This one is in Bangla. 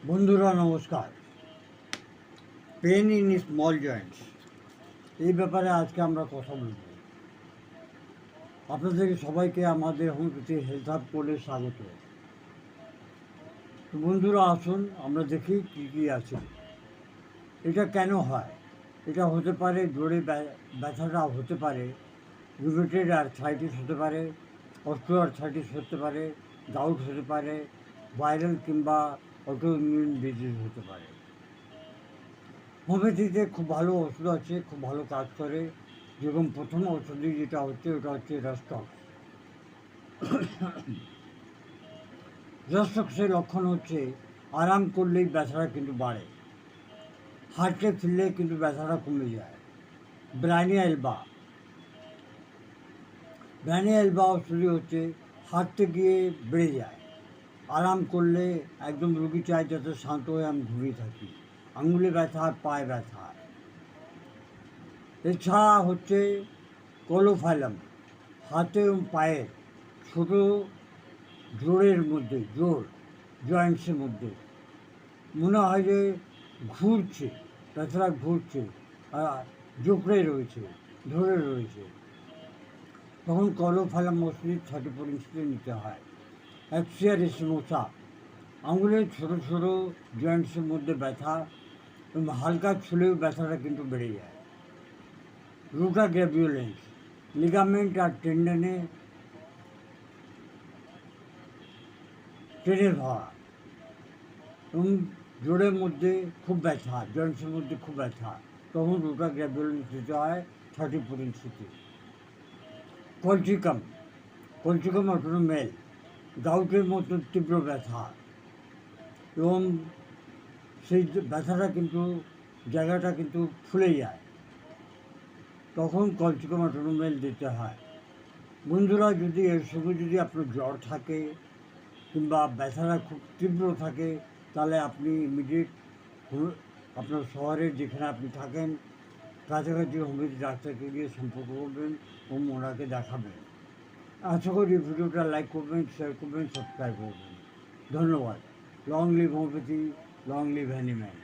বন্ধুরা নমস্কার। পেন ইন স্মল জয়েন্টস এই ব্যাপারে আজকে আমরা কথা বলব। আপনাদের সবাইকে আমাদের হোমিওপ্যাথি হেলথ হাব কোর্সে স্বাগত। তো বন্ধুরা আসুন আমরা দেখি কী কী আছে। এটা কেন হয়? এটা হতে পারে জোরে ব্যথাটা হতে পারে, রুমেটেড আর্থ্রাইটিস হতে পারে, অস্ট্রো আর্থ্রাইটিস হতে পারে, গাউট হতে পারে, ভাইরাল কিংবা অটো ইমিউন ডিজিজ হতে পারে। হোমিওপ্যাথিতে খুব ভালো ওষুধ আছে, খুব ভালো কাজ করে। যেরকম প্রথম ওষুধই যেটা হচ্ছে ওটা হচ্ছে রাস্টক্স। রাস্টক্সের লক্ষণ হচ্ছে আরাম করলেই ব্যথাটা কিন্তু বাড়ে, হাঁটতে ফিরলে কিন্তু ব্যথাটা কমে যায়। ব্রানিয়া এলবা ওষুধই হচ্ছে হাঁটতে গিয়ে বেড়ে যায়, আরাম করলে একদম রুগী চায় যাতে শান্ত হয়ে আমি ঘুমিয়ে থাকি। আঙুলে ব্যথা, পায়ে ব্যথা। এছাড়া হচ্ছে কোলোফাইলাম, হাতে এবং পায়ের ছোট জোর জয়েন্টসের মধ্যে মনে হয় যে ঘুরছে, ব্যথাটা ঘুরছে আর জোকড়ে রয়েছে, ধরে রয়েছে, তখন কোলোফাইলাম ওষুধ 34 ইঞ্চিতে নিতে হয়। অ্যাক্সিয়ার এসিমোসা, আঙুলের ছোটো ছোটো জয়েন্টসের মধ্যে ব্যথা এবং হালকা ছুলেও ব্যথাটা কিন্তু বেড়ে যায়। রুটা গ্র্যাভিওলেন্স, লিগামেন্ট আর টেন্ডনে টেনে ধরা এবং জোরের মধ্যে খুব ব্যথা, জয়েন্টসের মধ্যে খুব ব্যথা, তখন রুটা গ্র্যাভিওলেন্স দিতে হয় 34 ইঞ্চিতে। কলচিকাম অটোনোমেল, গাউটের মতো তীব্র ব্যথা এবং সেই ব্যথাটা কিন্তু জায়গাটা কিন্তু ফুলে যায়, তখন কলচিকাম অটোনোমেল দিতে হয়। বন্ধুরা, যদি এর সঙ্গে যদি আপনার জ্বর থাকে কিংবা ব্যথাটা খুব তীব্র থাকে, তাহলে আপনি ইমিডিয়েট আপনার শহরের যেখানে আপনি থাকেন কাছাকাছি হোমিওপ্যাথি ডাক্তারকে গিয়ে সম্পর্ক করবেন এবং ওনাকে দেখাবেন। আশা করি ভিডিওটা লাইক করবেন, শেয়ার করবেন, সাবস্ক্রাইব করবেন। ধন্যবাদ। Long live homeopathy, long live animal.